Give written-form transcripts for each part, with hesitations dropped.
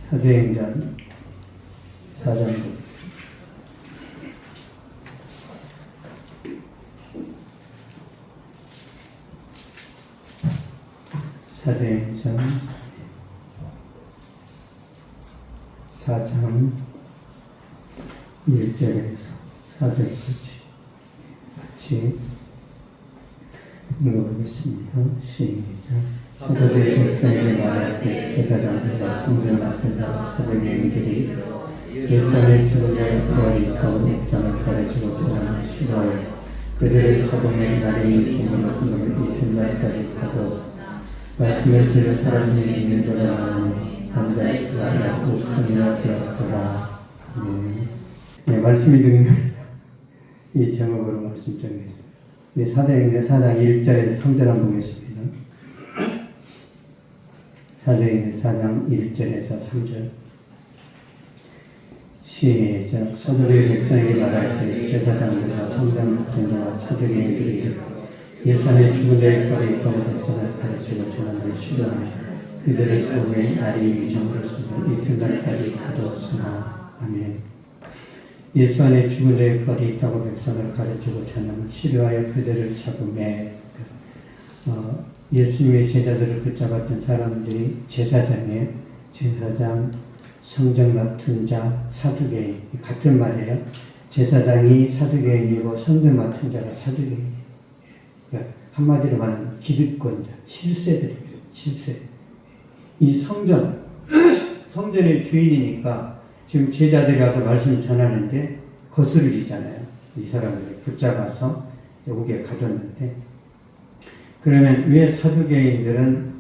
사도행전 4장 보겠습니다. 사도행전 4장 1절에서 4절까지 같이 읽어보겠습니다. 시작. 사도들이 백성에게 말할 때 제사장들과 성전 맡은 자와 사도행들이 예수의 죽은 자의 부활이 있다고 백성을 가르치고 전하는 싫어하여 그들을 잡아내 날이 주문을 쓰는 이튿날까지 가두었으나 말씀을 들은 사람 중에 있는 자가 많으니 남자 수가 약 5천이나 되었더라. 아멘. 네, 말씀이 능력이다. 이 제목으로 말씀 전했습니다. 사도행전 4장 1절에서 3절 한번 보겠습니다. 사도행전 4장 1절에서 3절 시작. 사도들이 백성에게 말할 때 제사장들과 성전 맡은 자와 사도행들이 예수의 죽은 자의 부활이 있다고 백성을 가르치고 전하는 싫어하며 그들을 잡음에 날이 미정으로서 이튿날까지 가두었으나. 아멘. 예수 안에 죽은 자의 부활이 있다고 백성을 가르치고 전하는 싫어하여 그들을 잡음에 예수님의 제자들을 붙잡았던 사람들이 제사장, 성전 맡은 자, 사두개인 같은 말이에요. 제사장이 사두개인이고 성전 맡은 자가 사두개인이에요. 그러니까 한마디로 말하면 기득권자, 실세들입니다. 실세. 이 성전의 주인이니까 지금 제자들이 와서 말씀을 전하는데 거스르리잖아요. 이 사람들을 붙잡아서 옥에 가뒀는데, 그러면 왜 사두개인들은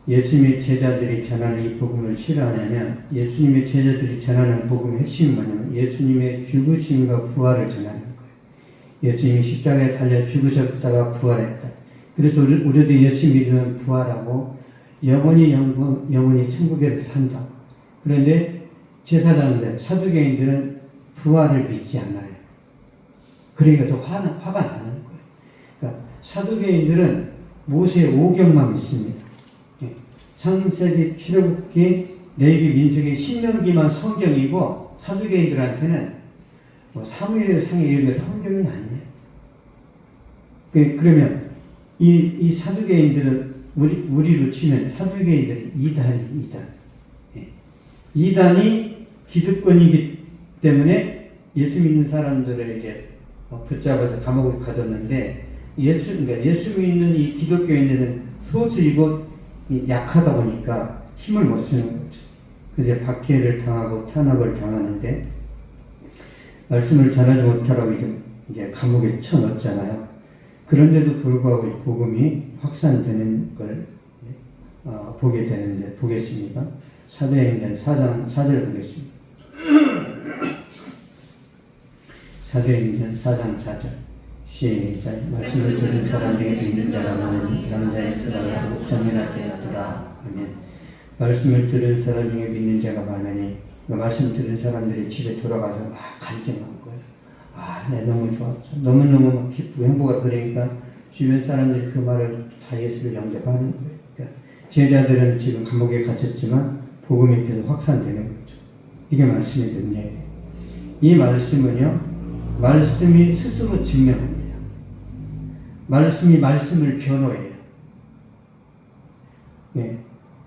예수님의 제자들이 전하는 이 복음을 싫어하냐면, 예수님의 제자들이 전하는 복음의 핵심이 뭐냐면 예수님의 죽으심과 부활을 전하는 거예요. 예수님이 십자가에 달려 죽으셨다가 부활했다. 그래서 우리도 예수 믿으면 부활하고 영원히 천국에서 산다. 그런데 제사장들, 사두개인들은 부활을 믿지 않아요. 그러니까 더 화가 나는 거예요. 그러니까 사두개인들은 모세의 오경만 믿습니다. 창세기, 출애굽기, 레위기, 민수기, 신명기만 성경이고, 사두개인들한테는 사무엘상에 읽은 성경이 아니에요. 그러면 이 사두개인들은 우리로 치면 사두개인들이 이단. 이단이 기득권이기 때문에 예수 믿는 사람들을 이제 붙잡아서 감옥에 가뒀는데, 예수 믿는 이 기독교인들은 소수이고 약하다 보니까 힘을 못 쓰는 거죠. 그래서 박해를 당하고 탄압을 당하는데, 말씀을 전하지 못하라고 이제 감옥에 쳐넣었잖아요. 그런데도 불구하고 복음이 확산되는 걸 보게 되는데, 보겠습니다. 사도행전 4장 4절 보겠습니다. 사도행전 4장 4절 시작. 말씀을 들은 사람 중에 믿는 자가 많으니 남자의 수가 5천이나 되었더라. 아멘. 말씀을 들은 사람 중에 믿는 자가 많으니, 그 말씀 들은 사람들이 집에 돌아가서 막 간증한 거예요. 내 너무 좋았어. 너무너무 기쁘고 행복하다. 그러니까 주변 사람들이 그 말을 다 예수를 영접하는 거예요. 그러니까 제자들은 지금 감옥에 갇혔지만 복음이 계속 확산되는 거죠. 이게 말씀의 능력이에요. 이 말씀은요, 말씀이 스스로 증명합니다. 말씀이 말씀을 변호해요.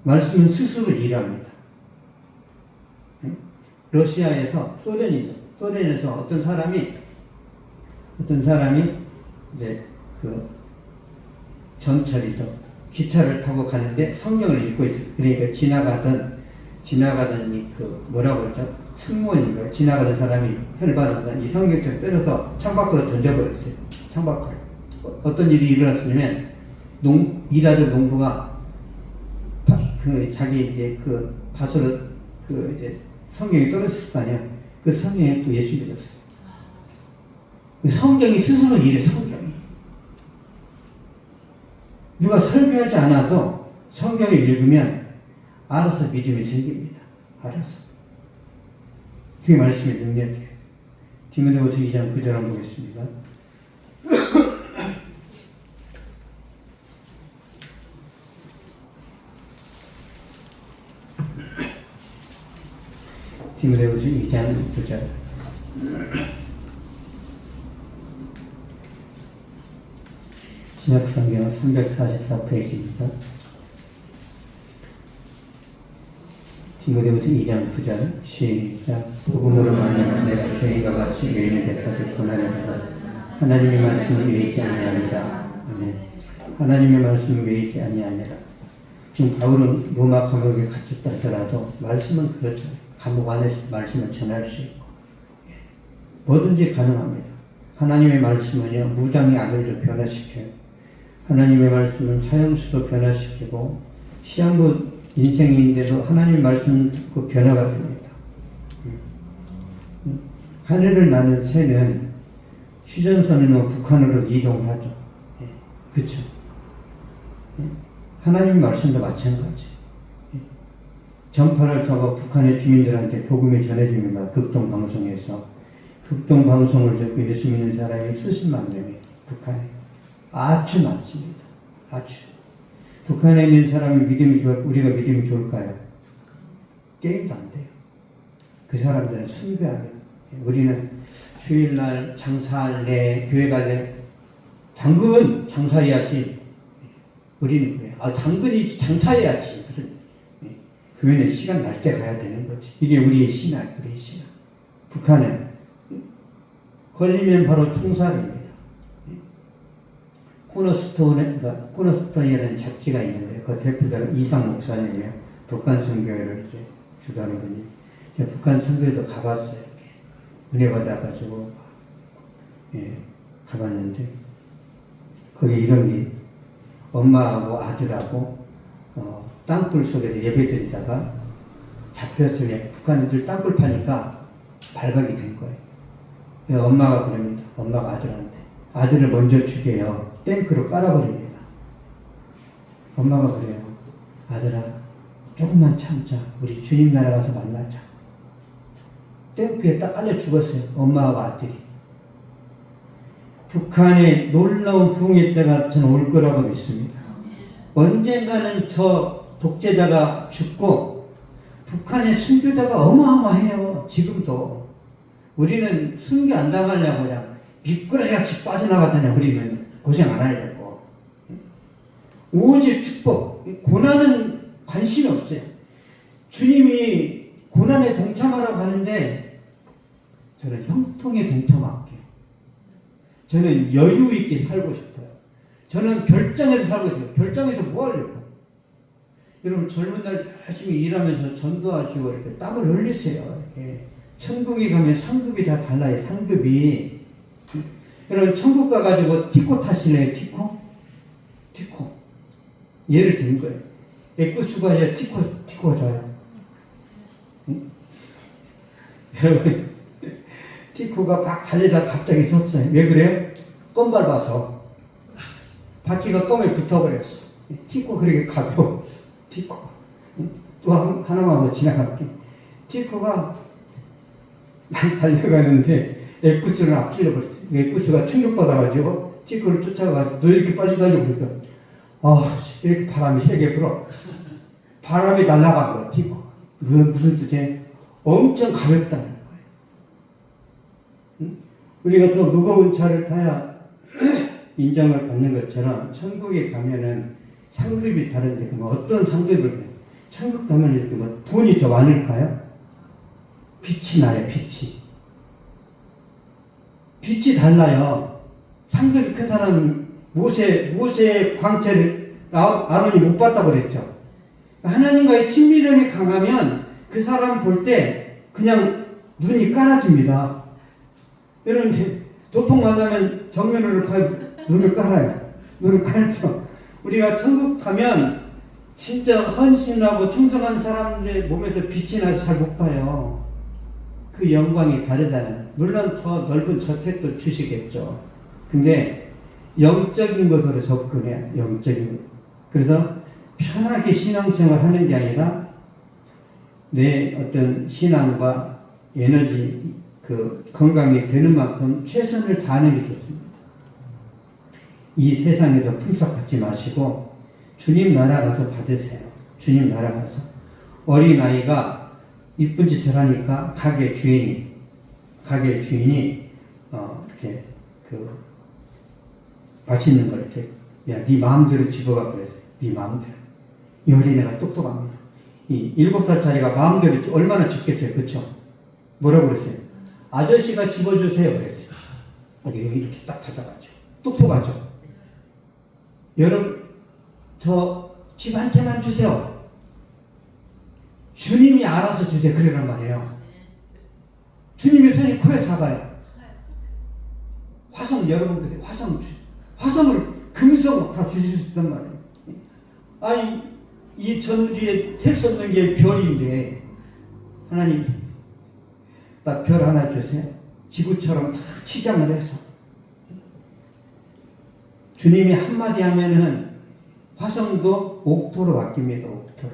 말씀은 스스로 일합니다. 러시아에서 소련에서 어떤 사람이 이제 그 전철이죠. 기차를 타고 가는데 성경을 읽고 있어요. 그러니까 지나가던 그 뭐라고 그러죠? 승무원인가요? 지나가던 사람이 혈받아서 이 성경책을 뺏어서 창밖으로 던져버렸어요. 창밖으로. 어떤 일이 일어났으면 일하던 농부가 자기 이제 그 밭으로 이제 성경이 떨어졌을 거 아니에요. 그 성경에 또 예수 믿었어요. 성경이 스스로 일해, 성경이. 누가 설교하지 않아도 성경을 읽으면 알아서 믿음이 생깁니다. 알아서. 그게 말씀의 능력이에요. 디모데후서 2장 9절 한번 보겠습니다. 디모데후서 2장 9절. 신약성경 344페이지입니다. 디모데후서 2장 9절 시작. 복음으로 말하면 내가 저희가 같이 매인의 때까지 고난을 받았으나 하나님의 말씀을 외이지 아니하니라. 아멘. 하나님의 말씀을 외이지 아니하니라. 지금 바울은 로마 감옥에 갇혔다 하더라도 말씀은 그렇죠. 감옥 안에서 말씀을 전할 수 있고 뭐든지 가능합니다. 하나님의 말씀은요 무당의 아들도 변화시켜요. 하나님의 말씀은 사형수도 변화시키고 시한부 인생인데도 하나님의 말씀을 듣고 변화가 됩니다. 하늘을 나는 새는 휴전선으로 북한으로 이동하죠. 그렇죠. 하나님의 말씀도 마찬가지. 전파를 타고 북한의 주민들한테 복음이 전해집니다. 극동방송에서. 극동방송을 듣고 예수 믿는 사람이 수십만 명이 북한에 아주 많습니다. 아주. 북한에 있는 사람이 우리가 믿음이 좋을까요? 게임도 안 돼요. 그 사람들은 숭배합니다. 우리는 휴일날 장사할래, 교회 갈래? 당근 장사해야지. 우리는 그래요. 당근이 장사해야지. 무슨 교회는 시간 날 때 가야 되는 거지. 이게 우리의 신앙, 우리의 신앙. 북한은 걸리면 바로 총살입니다. 코너스톤이라는 잡지가 있는데 그 대표가 이상 목사님이에요. 북한 선교회를 이제 주도하는 분이. 북한 선교회도 가봤어요. 이렇게 은혜 받아가지고 가봤는데 거기 이런 게 엄마하고 아들하고 땅굴 속에서 예배드리다가 잡혔으면 북한인들 땅굴 파니까 발각이 된 거예요. 엄마가 그럽니다. 엄마가 아들한테 아들을 먼저 죽여요. 탱크로 깔아버립니다. 엄마가 그래요. 아들아 조금만 참자. 우리 주님 나라 가서 만나자. 탱크에 딱 깔려 죽었어요. 엄마하고 아들이. 북한의 놀라운 부흥의 때가 저는 올 거라고 믿습니다. 언젠가는 저 독재자가 죽고 북한의 순교자가 어마어마해요. 지금도. 우리는 순교 안 당하려고 그냥 미꾸라지같이 빠져나가잖아요. 우리는 고생 안 하려고. 오직 축복. 고난은 관심이 없어요. 주님이 고난에 동참하라고 하는데 저는 형통에 동참할게요. 저는 여유 있게 살고 싶어요. 저는 별장에서 살고 싶어요. 별장에서 뭐 하려고? 여러분 젊은 날 열심히 일하면서 전도하시고 이렇게 땀을 흘리세요. 이렇게. 천국에 가면 상급이 다 달라요. 상급이. 여러분 천국 가가지고 티코 타실래요? 티코. 예를 든 거예요. 에쿠스가 아니라 티코가 좋아요. 응? 여러분 티코가 막 달리다가 갑자기 섰어요. 왜 그래요? 껌 밟아서 바퀴가 껌에 붙어버렸어. 티코 그렇게 가벼워. 티코가. 또 하나만 더 지나갈게. 티코가 많이 달려가는데 에쿠스를 앞질러 버렸어요. 에쿠스가 충격받아가지고 티코를 쫓아가가지고 너 이렇게 빨리 달려보니까 이렇게 바람이 세게 불어. 바람이 날아간 거야. 티코가. 무슨 뜻이에요? 엄청 가볍다는 거예요. 응? 우리가 또 무거운 차를 타야 인정을 받는 것처럼 천국에 가면은 상급이 다른데 그럼 어떤 상급을 해요? 천국 가면 이렇게 뭐 돈이 더 많을까요? 빛이 나요. 빛이 달라요. 상급이 큰 사람은 모세의 광채를 아론이 못 봤다고 그랬죠. 하나님과의 친밀함이 강하면 그 사람 볼 때 그냥 눈이 깔아집니다. 여러분 도통 만나면 정면으로 눈을 깔아요. 눈을 깔죠. 우리가 천국 가면 진짜 헌신하고 충성한 사람들의 몸에서 빛이 나서 잘 못 봐요. 그 영광이 다르다는. 물론 더 넓은 저택도 주시겠죠. 근데 영적인 것으로 접근해요. 영적인 것. 그래서 편하게 신앙생활 하는 게 아니라 내 어떤 신앙과 에너지 건강이 되는 만큼 최선을 다하는 게 좋습니다. 이 세상에서 품삯 받지 마시고 주님 나라 가서 받으세요. 주님 나라 가서. 어린아이가 이쁜 짓을 하니까 가게 주인이 이렇게 그 맛있는 걸 이렇게 야, 네 마음대로 집어가 그랬어. 네 마음대로. 이 어린애가 똑똑합니다. 이 7살짜리가 마음대로 얼마나 집겠어요, 그쵸? 뭐라고 그랬어요? 아저씨가 집어주세요, 그랬어요. 여기 이렇게 딱 받아가죠. 똑똑하죠. 여러분, 저 집 한 채만 주세요. 주님이 알아서 주세요. 그러란 말이에요. 주님의 손이 커요, 작아요? 화성, 여러분들이 화성을 금성 다 주실 수 있단 말이에요. 아니, 이 전우주에 셀 수 없는 게 별인데, 하나님, 나 별 하나 주세요. 지구처럼 다 치장을 해서. 주님이 한마디 하면은 화성도 옥토로 바뀝니다, 옥토로.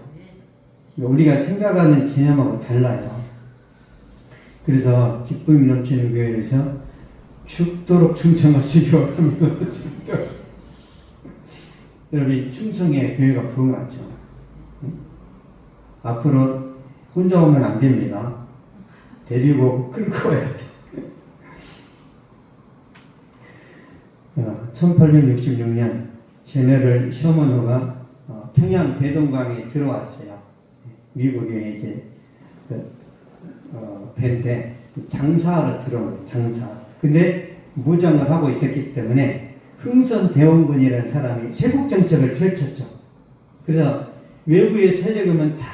우리가 생각하는 개념하고 달라요. 그래서 기쁨이 넘치는 교회에서 죽도록 충성하시기 바랍니다. 여러분, 충성에 교회가 부응하죠. 앞으로 혼자 오면 안 됩니다. 데리고 끌고 와야 돼. 1866년 제네럴 셔먼호가 평양 대동강에 들어왔어요. 미국에 이제 배인데 장사하러 들어온 거예요. 장사. 근데 무장을 하고 있었기 때문에 흥선대원군이라는 사람이 세국 정책을 펼쳤죠. 그래서 외부의 세력이 오면 다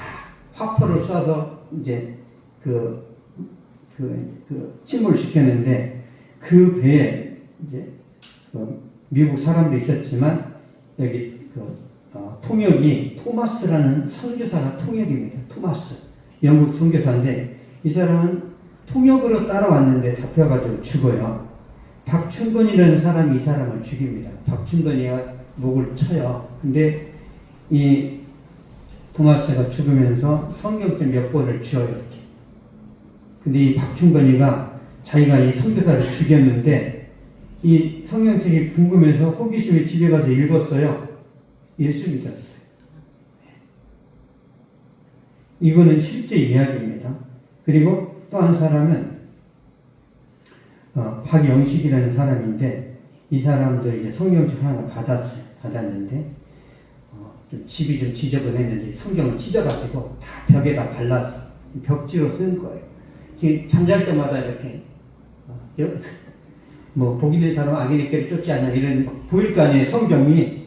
화포를 쏴서 이제 침몰 시켰는데 그 배에 이제 미국 사람도 있었지만 여기 통역이 토마스라는 선교사가 통역입니다. 토마스. 영국 선교사인데 이 사람은 통역으로 따라왔는데 잡혀가지고 죽어요. 박춘건이라는 사람이 이 사람을 죽입니다. 박춘건이가 목을 쳐요. 근데 이 토마스가 죽으면서 성경책 몇 권을 쥐어요. 이렇게. 근데 이 박춘건이가 자기가 이 선교사를 죽였는데 이 성경책이 궁금해서 호기심에 집에 가서 읽었어요. 예수 믿었어요. 이거는 실제 이야기입니다. 그리고 또 한 사람은 박영식이라는 사람인데 이 사람도 이제 성경책 하나 받았는데 좀 집이 좀 지저분했는데 성경을 찢어가지고 다 벽에다 발라서 벽지로 쓴 거예요. 잠잘 때마다 이렇게 뭐 복인의 사람 악인에게를 쫓지 않냐 이런 보일 거 아니에요, 성경이.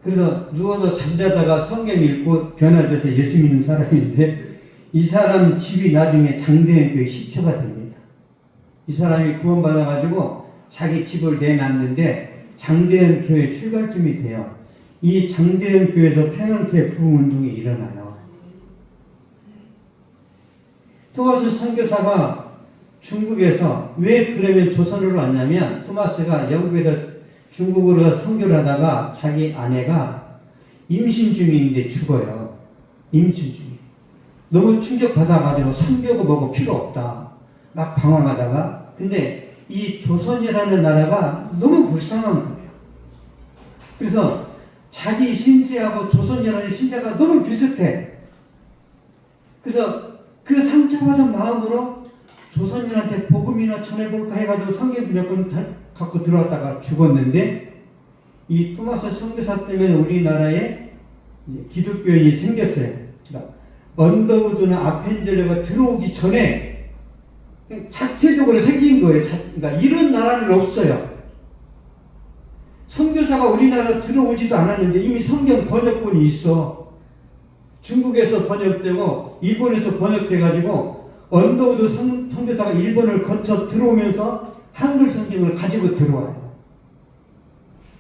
그래서 누워서 잠자다가 성경 읽고 변화돼서 예수 믿는 사람인데 이 사람 집이 나중에 장대현 교회 시초가 됩니다. 이 사람이 구원받아가지고 자기 집을 내놨는데 장대현 교회 출발점이 돼요. 이 장대현 교회에서 평양교회 부흥운동이 일어나요. 토마스 선교사가 중국에서 왜 그러면 조선으로 왔냐면 토마스가 영국에서 중국으로 선교를 하다가 자기 아내가 임신 중인데 죽어요. 임신 중에. 너무 충격받아가지고 선교고 뭐고 필요 없다. 막 방황하다가 근데 이 조선이라는 나라가 너무 불쌍한 거예요. 그래서 자기 신세하고 조선이라는 신세가 너무 비슷해. 그래서 그 상처받은 마음으로 조선인한테 복음이나 전해볼까 해가지고 성경 몇 권 갖고 들어왔다가 죽었는데 이 토마스 선교사 때문에 우리나라에 기독교인이 생겼어요. 그러니까 언더우드나 아펜젤러가 들어오기 전에 자체적으로 생긴 거예요. 그러니까 이런 나라는 없어요. 선교사가 우리나라로 들어오지도 않았는데 이미 성경 번역본이 있어. 중국에서 번역되고 일본에서 번역돼가지고 언더우드 선교사가 일본을 거쳐 들어오면서 한글 성경을 가지고 들어와요.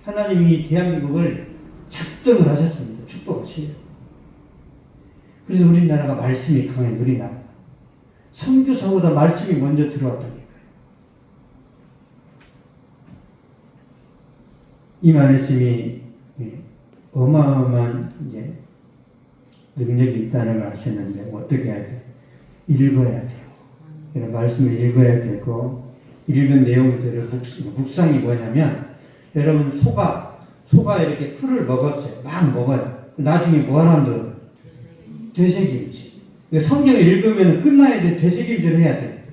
하나님이 대한민국을 작정을 하셨습니다. 축복하시요. 그래서 우리나라가 말씀이 강한 우리나라. 선교사보다 말씀이 먼저 들어왔다니까요. 이 말씀이 어마어마한 이제 능력이 있다는 걸 아셨는데 어떻게 해야 돼요? 읽어야 돼요. 이런 말씀을 읽어야 되고 읽은 내용들을 묵상이 뭐냐면 여러분 소가 이렇게 풀을 먹었어요. 막 먹어요. 나중에 뭐 하나 넣어요? 되새김치. 성경을 읽으면 끝나야 돼. 되새김질 해야 돼.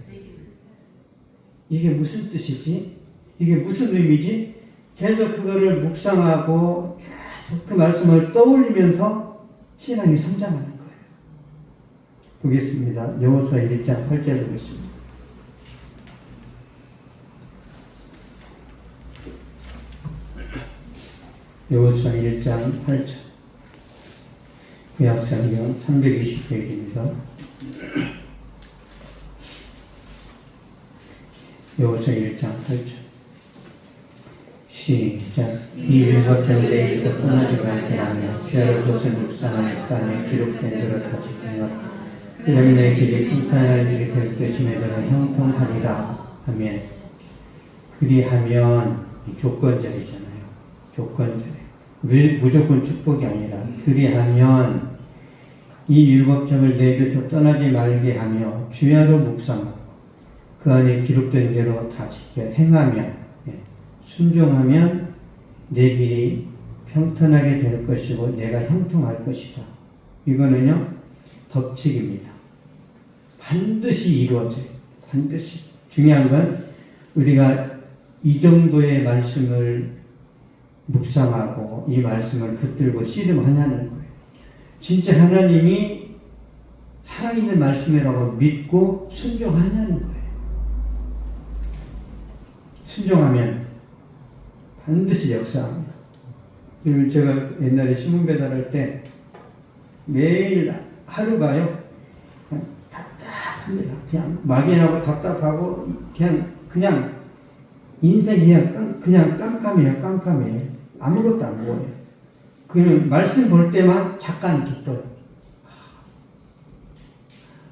이게 무슨 뜻이지? 이게 무슨 의미지? 계속 그거를 묵상하고 계속 그 말씀을 떠올리면서 신앙이 성장하는 거예요. 보겠습니다. 여호수아 1장 8절 보겠습니다. 여호수아 1장 8절. 구약성경 320페이지입니다. 여호수아 1장 8절. 시작. 이 율법을 내 입에서 떠나지 말게 하며 죄를 것을 묵상하여 그 안에 기록된 대로 다시 행하라. 그럼 내 길이 평탄한 일이 될 것임에 따라 형통하리라. 아멘. 그리하면 조건절이잖아요. 조건절. 무조건 축복이 아니라 그리하면 이 율법점을 내 입에서 떠나지 말게 하며 주야로 묵상하고 그 안에 기록된 대로 다 지켜 행하면 순종하면 내 길이 평탄하게 될 것이고 내가 형통할 것이다. 이거는요 법칙입니다. 반드시 이루어져요. 반드시. 중요한 건 우리가 이 정도의 말씀을 묵상하고 이 말씀을 붙들고 씨름하냐는 거예요. 진짜 하나님이 살아있는 말씀이라고 믿고 순종하냐는 거예요. 순종하면 반드시 역사합니다. 그리고 제가 옛날에 신문 배달할 때 매일 하루가요 답답합니다. 그냥 막연하고 답답하고 그냥 인생이 그냥 깜깜해요. 깜깜해요. 아무것도 안 보여요. 그냥 말씀 볼 때만 잠깐 기뻐요.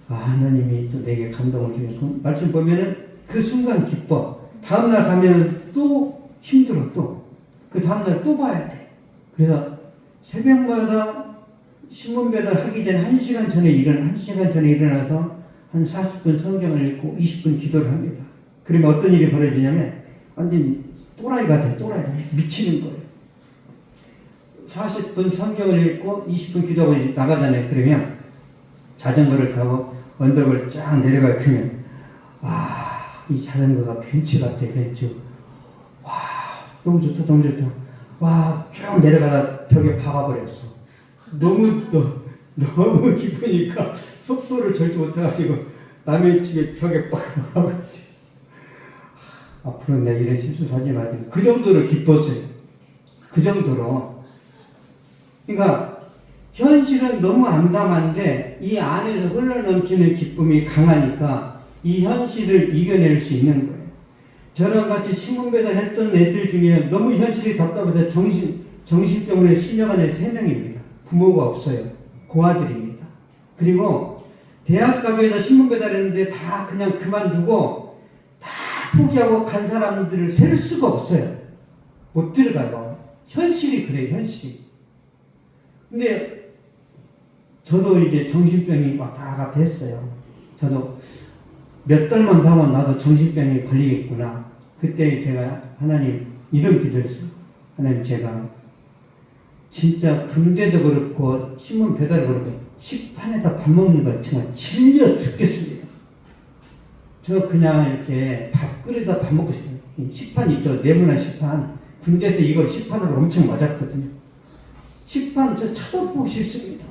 하나님이 또 내게 감동을 주는 그 말씀 보면은 그 순간 기뻐. 다음날 가면 또 힘들어. 또 그 다음날 또 봐야 돼. 그래서 새벽마다 신문 배달하기 전 1시간 전에 일어나서 한 40분 성경을 읽고 20분 기도를 합니다. 그러면 어떤 일이 벌어지냐면 완전히 또라이가 돼. 또라이. 미치는 거예요. 40분 성경을 읽고 20분 기도하고 나가잖아요. 그러면 자전거를 타고 언덕을 쫙 내려가요. 그러면 이 자전거가 벤츠 같아. 벤츠. 너무 좋다. 너무 좋다. 쭉 내려가다 벽에 박아버렸어. 너무 기쁘니까 속도를 절대 못해가지고 남의 집에 벽에 박아버렸지. 앞으로 내가 이런 실수 하지 말고 그 정도로 기뻤어요. 그 정도로. 그러니까 현실은 너무 암담한데 이 안에서 흘러넘치는 기쁨이 강하니까 이 현실을 이겨낼 수 있는 거예요. 저랑 같이 신문 배달했던 애들 중에 너무 현실이 답답해서 정신병원에 실려간 애 3명입니다. 부모가 없어요. 고아들입니다. 그리고 대학 가게에서 신문 배달했는데 다 그냥 그만두고 다 포기하고 간 사람들을 셀 수가 없어요. 못 들어가요. 현실이 그래요. 현실이. 근데 저도 이제 정신병이 왔다 갔다 했어요. 저도 몇 달만 더 하면 나도 정신병이 걸리겠구나. 그때 제가 하나님 이런 기도를 했어요. 하나님 제가 진짜 군대도 그렇고 신문 배달도 그렇고 식판에다 밥 먹는 거 정말 질려 죽겠습니다. 저 그냥 이렇게 밥그릇에다 밥 먹고 싶어요. 식판 있죠. 네모난 식판. 군대에서 이걸 식판으로 엄청 맞았거든요. 식판 저 쳐다보기 싫습니다.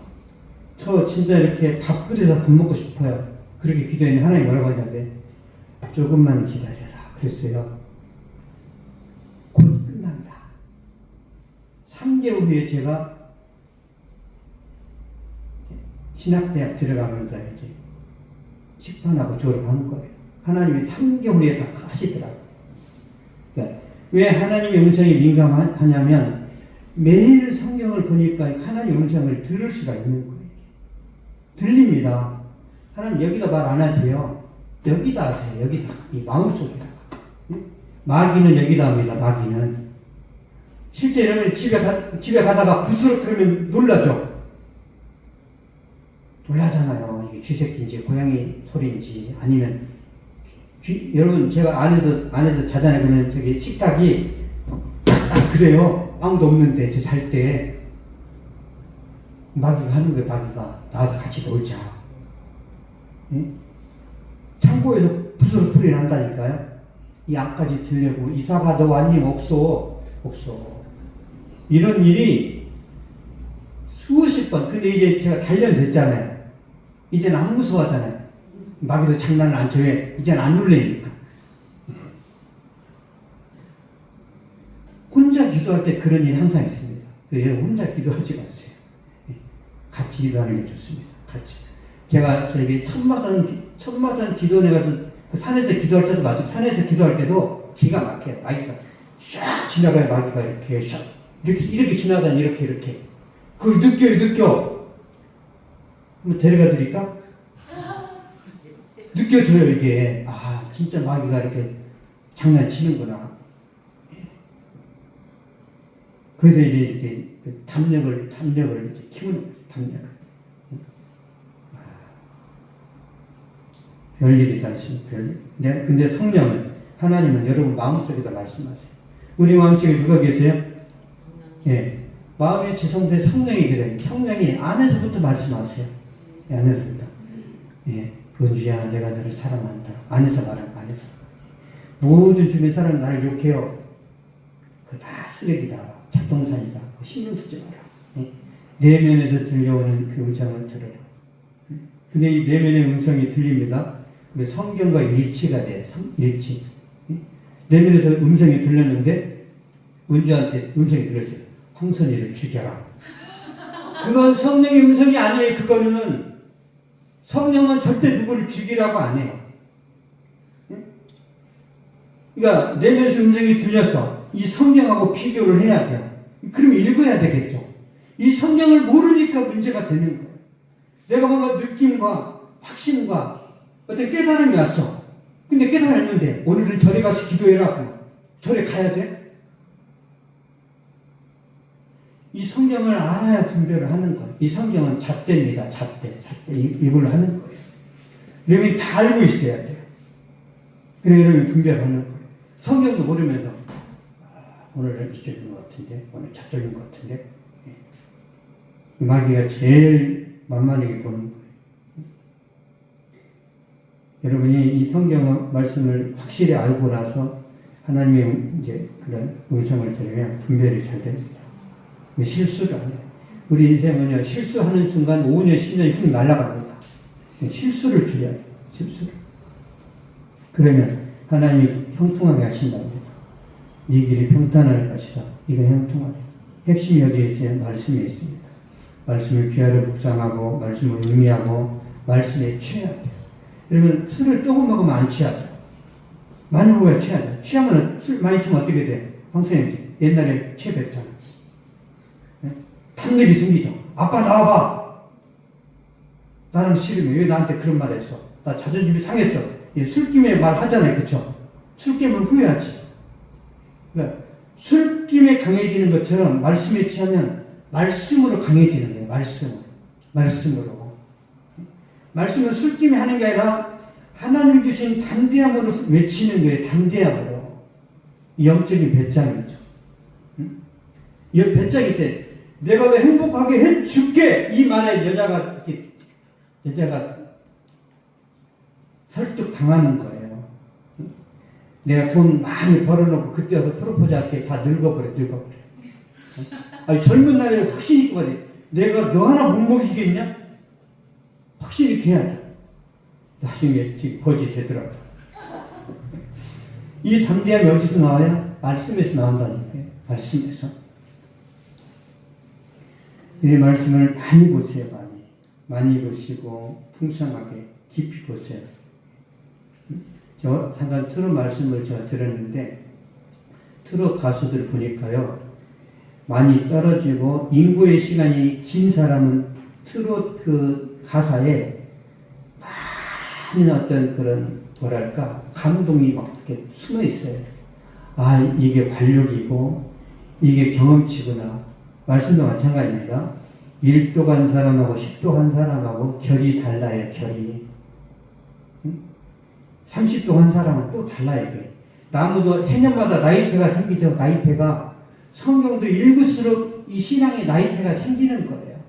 저 진짜 이렇게 밥그릇에다 밥 먹고 싶어요. 그렇게 기도했는데 하나님 뭐라고 하냐면 조금만 기다려라 그랬어요. 곧 끝난다. 3개월 후에 제가 신학대학 들어가면서 이제 식판하고 졸업한 거예요. 하나님이 3개월 후에 다 하시더라고요. 그러니까 왜 하나님의 음성이 민감하냐면 매일 성경을 보니까 하나님의 음성을 들을 수가 있는 거예요. 들립니다. 하나님 여기다 말 안 하세요. 여기다 하세요. 여기다. 이 마음속에다가. 마귀는 여기다 합니다. 마귀는. 실제 여러분 집에 가다가 부스럭거리면 놀라죠? 놀라잖아요. 이게 쥐새끼인지 고양이 소리인지 아니면 여러분 제가 안에도 자잖아요. 그러면 저기 식탁이 딱 그래요. 아무도 없는데 저 살 때 마귀가 하는 거예요. 마귀가 나와서 같이 놀자. 예? 창고에서 붓으로 소리 난다니까요. 이 앞까지 들려고 이사가 너 왔니? 없어. 이런 일이 수십 번. 근데 이제 제가 단련됐잖아요. 이제는 안 무서워하잖아요. 마귀도 장난을 안 쳐요. 이제는 안 놀래니까. 혼자 기도할 때 그런 일이 항상 있습니다. 그래서 혼자 기도하지 마세요. 같이 기도하는 게 좋습니다. 같이. 제가 저기 천마산 기도원에 가서 그 산에서 기도할 때도 맞아요. 산에서 기도할 때도 기가 막혀요. 마귀가 샥 지나가요. 마귀가 이렇게 샥 이렇게 지나가니 이렇게 그걸 느껴요. 한번 데려가 드릴까? 느껴져요. 이게 진짜 마귀가 이렇게 장난치는구나. 그래서 이제 이렇게 담력을 이렇게 키우는 거예요. 담력을. 별일이다 있습니다. 별일. 네, 근데 성령은, 하나님은 여러분 마음속에다 말씀하세요. 우리 마음속에 누가 계세요? 예. 마음의 지성대 성령이 그래요. 성령이 안에서부터 말씀하세요. 예, 안에서부터. 예. 은주야, 내가 너를 사랑한다. 안에서 말하는 안에서. 모든 주변 사람 나를 욕해요. 그거 다 쓰레기다. 작동산이다. 그거 신경 쓰지 마라. 예. 내면에서 들려오는 그 음성을 들으라. 근데 이 내면의 음성이 들립니다. 근데 성경과 일치가 돼요. 일치. 내면에서 음성이 들렸는데 은주한테 음성이 들렸어요. 황선이를 죽여라. 그건 성령의 음성이 아니에요. 그거는 성령은 절대 누구를 죽이라고 안 해요. 그러니까 내면에서 음성이 들렸어. 이 성경하고 비교를 해야 돼요. 그럼 읽어야 되겠죠. 이 성경을 모르니까 문제가 되는 거예요. 내가 뭔가 느낌과 확신과 어떤 깨달음이 왔어. 근데 깨달았는데 오늘은 절에 가서 기도해라. 절에 가야 돼? 이 성경을 알아야 분별을 하는 거예요. 이 성경은 잣대입니다. 잣대. 이걸로 하는 거예요. 여러분이 다 알고 있어야 돼요. 그래 여러분이 분별하는 거예요. 성경도 모르면서 오늘은 이쪽인 것 같은데 오늘 저쪽인 것 같은데 마귀가 제일 만만하게 보는 거예요. 여러분이 이 성경 말씀을 확실히 알고 나서 하나님의 이제 그런 음성을 들으면 분별이 잘 됩니다. 실수를 안 해요. 우리 인생은요, 실수하는 순간 5년, 10년이 훅 날아갑니다. 실수를 줄여야 돼요. 실수를. 그러면 하나님이 형통하게 하신답니다. 네 길이 평탄할 것이다. 네가 형통하게. 핵심이 어디에 있어요? 말씀에 있습니다. 말씀을 귀하로 묵상하고 말씀을 의미하고 말씀에 취해야 돼요. 그러면 술을 조금 먹으면 안 취하죠. 많이 먹어야 취하죠. 취하면 술 많이 취하면 어떻게 돼? 황선생님 옛날에 취했잖아. 탐욕이 생기죠. 아빠 나와봐. 나랑 싫으면 왜 나한테 그런 말 했어? 나 자존심이 상했어. 술김에 말 하잖아요. 그쵸? 술김은 후회하지. 그러니까 술김에 강해지는 것처럼 말씀에 취하면 말씀으로 강해지는 거예요. 말씀으로. 말씀은 술김에 하는 게 아니라 하나님 주신 담대함으로 외치는 거예요. 담대함으로. 영적인 배짱이죠. 이 배짱이 있어요. 내가 너 행복하게 해줄게. 이 말에 여자가 설득 당하는 거예요. 내가 돈 많이 벌어놓고 그때 와서 프로포즈 할게. 다 늙어버려. 아니, 젊은 날에 확신 있고 가지. 내가 너 하나 못 먹이겠냐? 확신 있게 해야죠. 나중에 거지 되더라도. 이 담대함이 어디서 나와요? 말씀에서 나온다니까요. 말씀에서. 이 말씀을 많이 보세요. 많이 보시고 풍성하게 깊이 보세요. 저 잠깐 트롯 말씀을 제가 들었는데 트롯 가수들 보니까요. 많이 떨어지고 인구의 시간이 긴 사람은 트롯 그 가사에 많은 어떤 그런 뭐랄까 감동이 막 이렇게 숨어 있어요. 아, 이게 관력이고 이게 경험치구나. 말씀도 마찬가지입니다. 1도 간 사람하고 10도 한 사람하고 결이 달라요. 결이 30도 한 사람은 또 달라요. 이게. 나무도 해년마다 나이테가 생기죠. 나이테가. 성경도 읽을수록 이 신앙의 나이테가 생기는 거예요.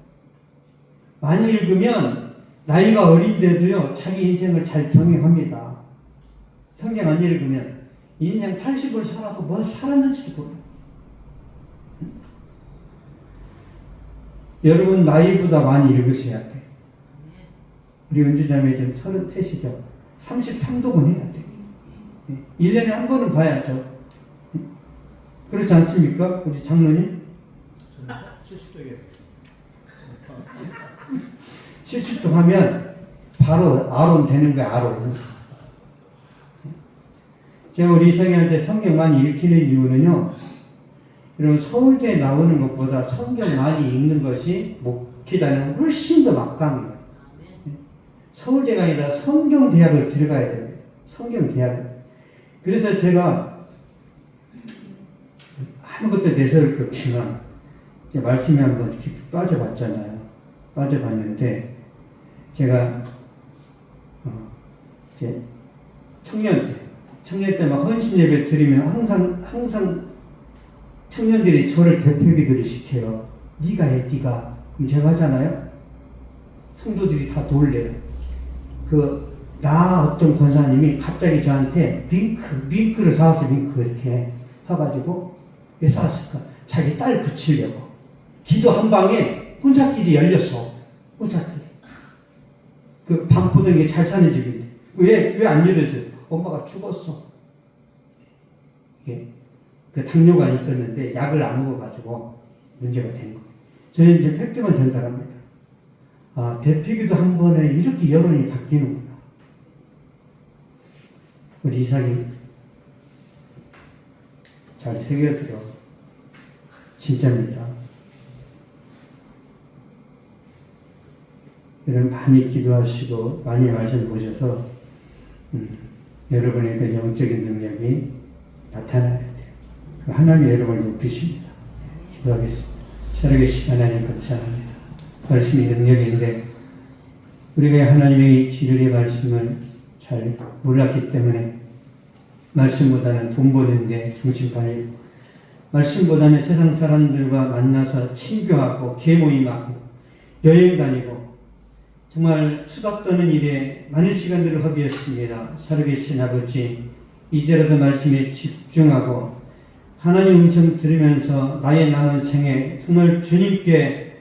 많이 읽으면 나이가 어린데도요, 자기 인생을 잘 경영합니다. 성경 안 읽으면 인생 80을 살아도 뭘 살았는지도 몰라. 여러분 나이보다 많이 읽으셔야 돼. 우리 은주자매 지금 33이죠. 33독은 해야 돼. 1년에 한 번은 봐야죠. 그렇지 않습니까? 우리 장로님? 70도 하면 바로 아론 되는 거야, 아론. 제가 우리 이성애한테 성경 많이 읽히는 이유는요, 이런 서울대에 나오는 것보다 성경 많이 읽는 것이 목회자는 훨씬 더 막강해요. 서울대가 아니라 성경대학을 들어가야 됩니다. 성경대학. 그래서 제가 아무것도 내세울 게 없지만 이제 말씀에 한번 깊이 빠져봤잖아요. 빠져봤는데 제가 이제 청년 때 막 헌신 예배 드리면 항상 청년들이 저를 대표기도를 시켜요. 네가 해, 네가. 그럼 제가 하잖아요. 성도들이 다 놀래요. 어떤 권사님이 갑자기 저한테 윙크를 사와서 윙크 이렇게 해가지고 왜 사왔을까? 자기 딸 붙이려고. 기도 한 방에 혼자끼리 열렸어. 혼자끼리. 방 보던 게 잘 사는 집인데. 왜 안 열려져요? 엄마가 죽었어. 당뇨가 있었는데 약을 안 먹어가지고 문제가 된 거예요. 저는 이제 팩트만 전달합니다. 대표기도 한 번에 이렇게 여론이 바뀌는구나. 우리 이삭이 잘 새겨들어. 진짜입니다. 여러분 많이 기도하시고 많이 말씀 보셔서 여러분의 그 영적인 능력이 나타나야 돼요. 하나님이 여러분을 높이십니다. 기도하겠습니다. 살아계신 하나님 감사합니다. 말씀이 능력인데 우리가 하나님의 진리의 말씀을 잘 몰랐기 때문에 말씀보다는 돈 버는데 정신 팔리고 말씀보다는 세상 사람들과 만나서 친교하고 계모임하고 여행 다니고 정말 수다 떠는 일에 많은 시간들을 허비했습니다. 살아계신 아버지, 이제라도 말씀에 집중하고 하나님 음성 들으면서 나의 남은 생에 정말 주님께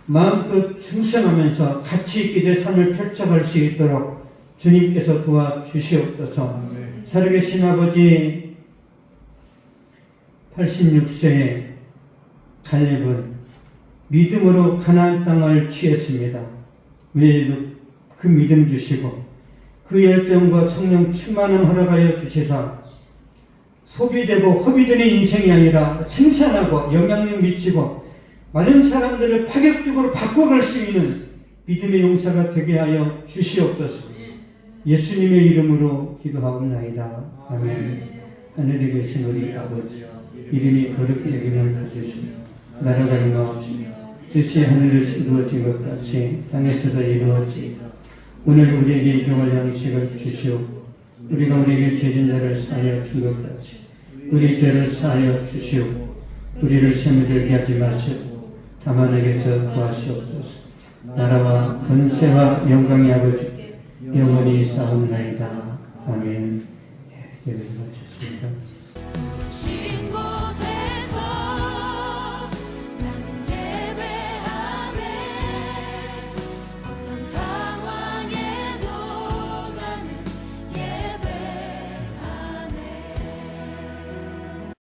마음껏 충성하면서 가치 있게 내 삶을 펼쳐갈 수 있도록 주님께서 도와주시옵소서. 살아계신 아버지, 86세의 갈렙은 믿음으로 가나안 땅을 취했습니다. 왜 그 믿음 주시고 그 열정과 성령 충만함 허락하여 주시사 소비되고 허비되는 인생이 아니라 생산하고 영향력 미치고 많은 사람들을 파격적으로 바꿔갈 수 있는 믿음의 용사가 되게 하여 주시옵소서. 예수님의 이름으로 기도하옵나이다. 아멘. 하늘에 계신 우리 아버지, 이름이 거룩히 여김을 받으시며 나라가 임하옵시며 뜻이 하늘에서 이루어진 것 같이 땅에서도 이루어지이다. 오늘 우리에게 일용할 양식을 주시옵고 우리가 우리에게 죄진 자를 사하여 준 것 같이 우리 죄를 사하여 주시옵고 우리를 시험에 들게 하지 마시고 다만 에게서 구하시옵소서. 나라와 권세와 영광이 아버지께 영원히 싸움나이다. 아멘. 예배를 마쳤습니다.